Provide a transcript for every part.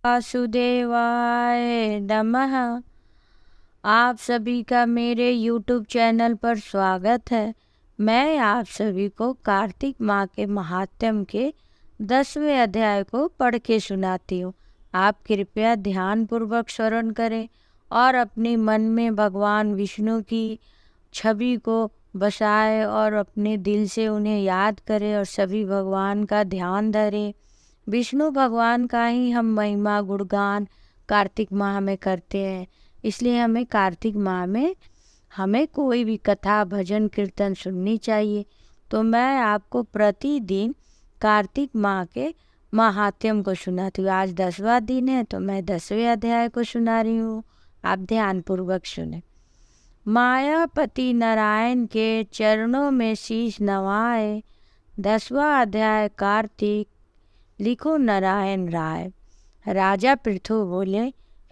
वासुदेवाय नमः। आप सभी का मेरे YouTube चैनल पर स्वागत है। मैं आप सभी को कार्तिक माह के महात्म्य के 10वें अध्याय को पढ़ के सुनाती हूँ। आप कृपया ध्यानपूर्वक श्रवण करें और अपने मन में भगवान विष्णु की छवि को बसाए और अपने दिल से उन्हें याद करें और सभी भगवान का ध्यान धरें। विष्णु भगवान का ही हम महिमा गुणगान कार्तिक माह में करते हैं, इसलिए हमें कार्तिक माह में हमें कोई भी कथा भजन कीर्तन सुननी चाहिए। तो मैं आपको प्रतिदिन कार्तिक माह के महात्म्य को सुनाती हूँ। आज 10वां दिन है तो मैं 10वें अध्याय को सुना रही हूँ। आप ध्यानपूर्वक सुने। मायापति नारायण के चरणों में शीश नवाए। 10वां अध्याय कार्तिक। लिखो नारायण राय। राजा पृथु बोले,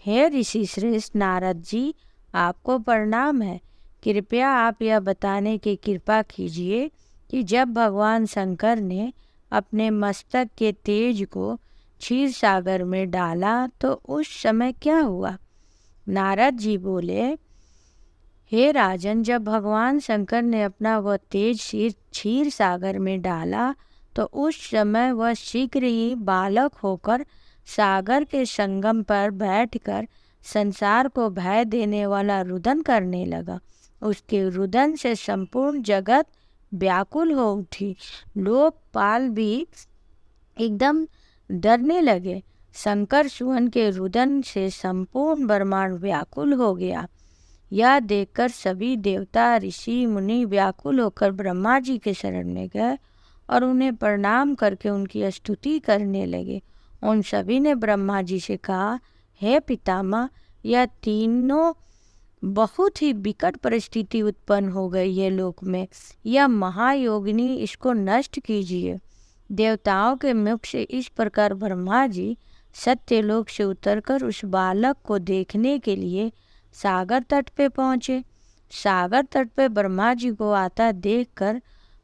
हे ऋषि श्रेष्ठ नारद जी, आपको प्रणाम है। कृपया आप यह बताने की कृपा कीजिए कि जब भगवान शंकर ने अपने मस्तक के तेज को क्षीर सागर में डाला तो उस समय क्या हुआ। नारद जी बोले, हे राजन, जब भगवान शंकर ने अपना वह तेज क्षीर सागर में डाला तो उस समय वह शीघ्र ही बालक होकर सागर के संगम पर बैठकर संसार को भय देने वाला रुदन करने लगा। उसके रुदन से संपूर्ण जगत व्याकुल हो उठी। लोकपाल भी एकदम डरने लगे। शंकर सुवन के रुदन से संपूर्ण ब्रह्मांड व्याकुल हो गया। यह देखकर सभी देवता ऋषि मुनि व्याकुल होकर ब्रह्मा जी के शरण में गए और उन्हें प्रणाम करके उनकी स्तुति करने लगे। उन सभी ने ब्रह्मा जी से कहा, हे पितामह, यह तीनों बहुत ही विकट परिस्थिति उत्पन्न हो गई है लोक में। यह महायोगिनी, इसको नष्ट कीजिए। देवताओं के मुख से इस प्रकार ब्रह्मा जी सत्यलोक से उतरकर उस बालक को देखने के लिए सागर तट पे पहुँचे। सागर तट पे ब्रह्मा जी को आता देखकर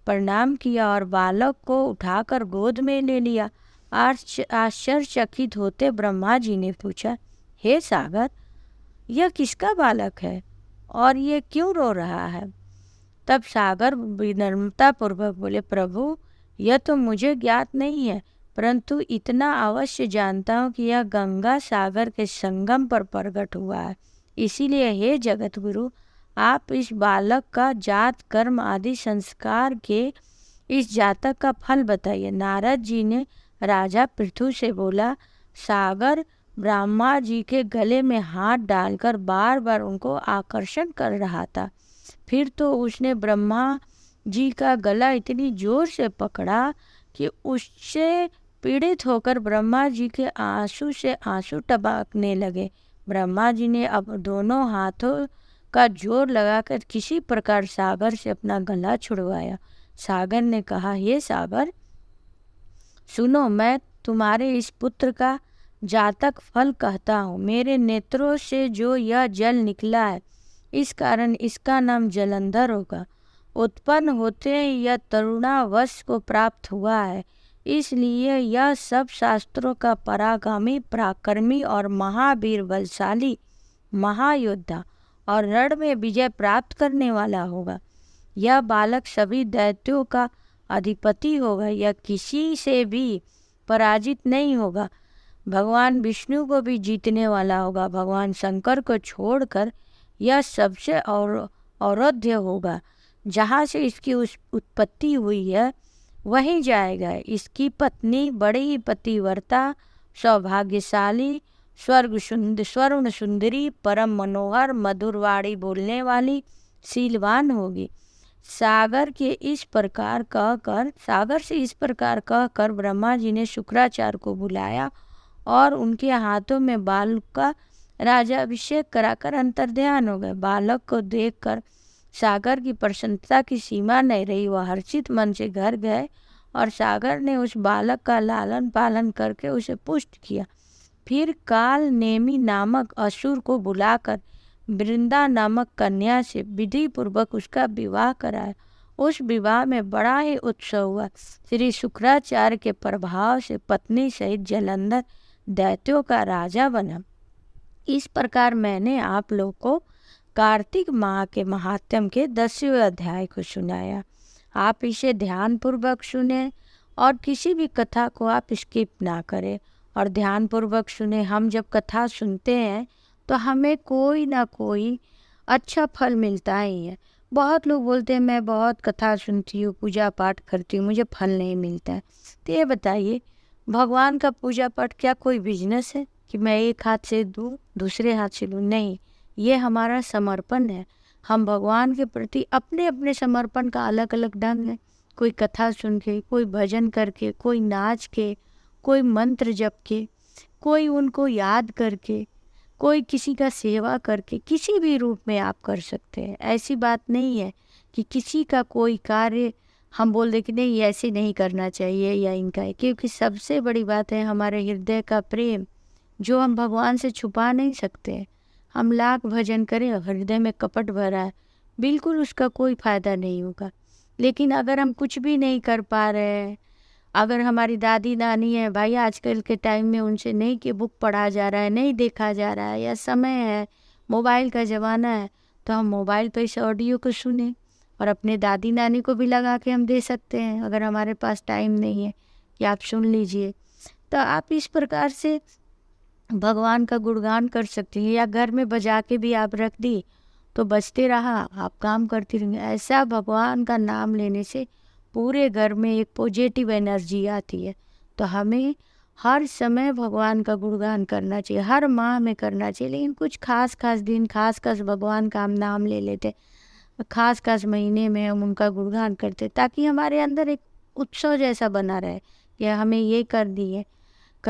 प्रणाम किया और बालक को उठाकर गोद में ले लिया। आश्चर्यचकित होते ब्रह्मा जी ने पूछा, हे सागर, यह किसका बालक है और ये क्यों रो रहा है। तब सागर विनम्रता पूर्वक बोले, प्रभु, यह तो मुझे ज्ञात नहीं है, परंतु इतना अवश्य जानता हूँ कि यह गंगा सागर के संगम पर प्रकट हुआ है। इसीलिए हे जगत गुरु, आप इस बालक का जात कर्म आदि संस्कार के इस जातक का फल बताइए। नारद जी ने राजा पृथु से बोला, सागर ब्रह्मा जी के गले में हाथ डालकर बार बार उनको आकर्षण कर रहा था। फिर तो उसने ब्रह्मा जी का गला इतनी जोर से पकड़ा कि उससे पीड़ित होकर ब्रह्मा जी के आंसू से आंसू टपकने लगे। ब्रह्मा जी ने अब दोनों हाथों का जोर लगाकर किसी प्रकार सागर से अपना गला छुड़वाया। सागर ने कहा, हे सागर, सुनो, मैं तुम्हारे इस पुत्र का जातक फल कहता हूँ। मेरे नेत्रों से जो यह जल निकला है, इस कारण इसका नाम जलंधर होगा। उत्पन्न होते ही यह तरुणावस्था को प्राप्त हुआ है, इसलिए यह सब शास्त्रों का परागामी, पराक्रमी और महावीर, बलशाली, महायोद्धा और रण में विजय प्राप्त करने वाला होगा। यह बालक सभी दैत्यों का अधिपति होगा। यह किसी से भी पराजित नहीं होगा। भगवान विष्णु को भी जीतने वाला होगा। भगवान शंकर को छोड़कर यह सबसे औराध्य होगा। जहाँ से इसकी उत्पत्ति हुई है वहीं जाएगा। इसकी पत्नी बड़ी ही पतिव्रता, सौभाग्यशाली, स्वर्ण सुंदरी, परम मनोहर, मधुरवाणी बोलने वाली, शीलवान होगी। सागर से इस प्रकार कहकर ब्रह्मा जी ने शुक्राचार्य को बुलाया और उनके हाथों में बालक का राजाभिषेक कराकर अंतर्ध्यान हो गए। बालक को देखकर सागर की प्रसन्नता की सीमा नहीं रही। वह हर्षित मन से घर गए और सागर ने उस बालक का लालन पालन करके उसे पुष्ट किया। फिर काल नेमी नामक असुर को बुलाकर वृंदा नामक कन्या से विधि पूर्वक उसका विवाह कराया। उस विवाह में बड़ा ही उत्सव हुआ। श्री शुक्राचार्य के प्रभाव से पत्नी सहित जलंधर दैत्यों का राजा बना। इस प्रकार मैंने आप लोग को कार्तिक माह के महात्म्य के 10वें अध्याय को सुनाया। आप इसे ध्यानपूर्वक सुने और किसी भी कथा को आप स्किप ना करें और ध्यानपूर्वक सुने। हम जब कथा सुनते हैं तो हमें कोई ना कोई अच्छा फल मिलता ही है। बहुत लोग बोलते हैं मैं बहुत कथा सुनती हूँ, पूजा पाठ करती हूँ, मुझे फल नहीं मिलता है। तो ये बताइए, भगवान का पूजा पाठ क्या कोई बिजनेस है कि मैं एक हाथ से दूँ दूसरे हाथ से लूँ? नहीं, ये हमारा समर्पण है। हम भगवान के प्रति अपने अपने समर्पण का अलग अलग ढंग है। कोई कथा सुन के, कोई भजन करके, कोई नाच के, कोई मंत्र जप के, कोई उनको याद करके, कोई किसी का सेवा करके, किसी भी रूप में आप कर सकते हैं। ऐसी बात नहीं है कि किसी का कोई कार्य हम बोल दे कि नहीं ऐसे नहीं करना चाहिए या इनका है, क्योंकि सबसे बड़ी बात है हमारे हृदय का प्रेम, जो हम भगवान से छुपा नहीं सकते। हम लाख भजन करें, हृदय में कपट भरा है, बिल्कुल उसका कोई फायदा नहीं होगा। लेकिन अगर हम कुछ भी नहीं कर पा रहे हैं, अगर हमारी दादी नानी है भाई, आजकल के टाइम में उनसे नहीं कि बुक पढ़ा जा रहा है, नहीं देखा जा रहा है, या समय है, मोबाइल का ज़माना है, तो हम मोबाइल पर इस ऑडियो को सुने और अपने दादी नानी को भी लगा के हम दे सकते हैं, अगर हमारे पास टाइम नहीं है कि आप सुन लीजिए। तो आप इस प्रकार से भगवान का गुणगान कर सकती हैं, या घर में बजा के भी आप रख दी तो बजते रहा, आप काम करती रहेंगे। ऐसा भगवान का नाम लेने से पूरे घर में एक पॉजिटिव एनर्जी आती है। तो हमें हर समय भगवान का गुणगान करना चाहिए, हर माह में करना चाहिए। लेकिन कुछ खास खास दिन, खास खास भगवान का हम नाम ले लेते, खास खास महीने में हम उनका गुणगान करते, ताकि हमारे अंदर एक उत्सव जैसा बना रहे कि हमें ये कर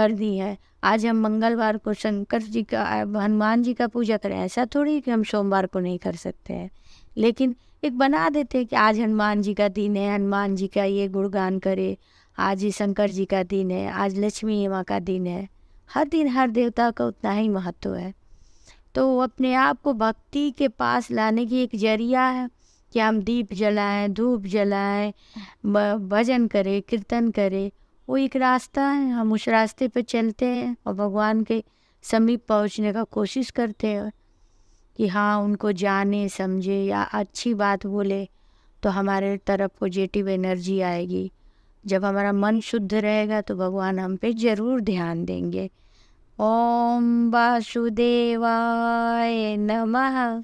दी है। आज हम मंगलवार को शंकर जी का, हनुमान जी का पूजा करें, ऐसा थोड़ी कि हम सोमवार को नहीं कर सकते हैं। लेकिन एक बना देते हैं कि आज हनुमान जी का दिन है, हनुमान जी का ये गुणगान करे, आज ही शंकर जी का दिन है, आज लक्ष्मी माँ का दिन है। हर दिन हर देवता का उतना ही महत्व है। तो वो अपने आप को भक्ति के पास लाने की एक जरिया है कि हम दीप जलाएं, धूप जलाएं, भजन करें, कीर्तन करें। वो एक रास्ता है, हम उस रास्ते पे चलते हैं और भगवान के समीप पहुंचने का कोशिश करते हैं कि हाँ उनको जाने समझे या अच्छी बात बोले तो हमारे तरफ पॉजिटिव एनर्जी आएगी। जब हमारा मन शुद्ध रहेगा तो भगवान हम पे ज़रूर ध्यान देंगे। ओम वासुदेवाय नमः।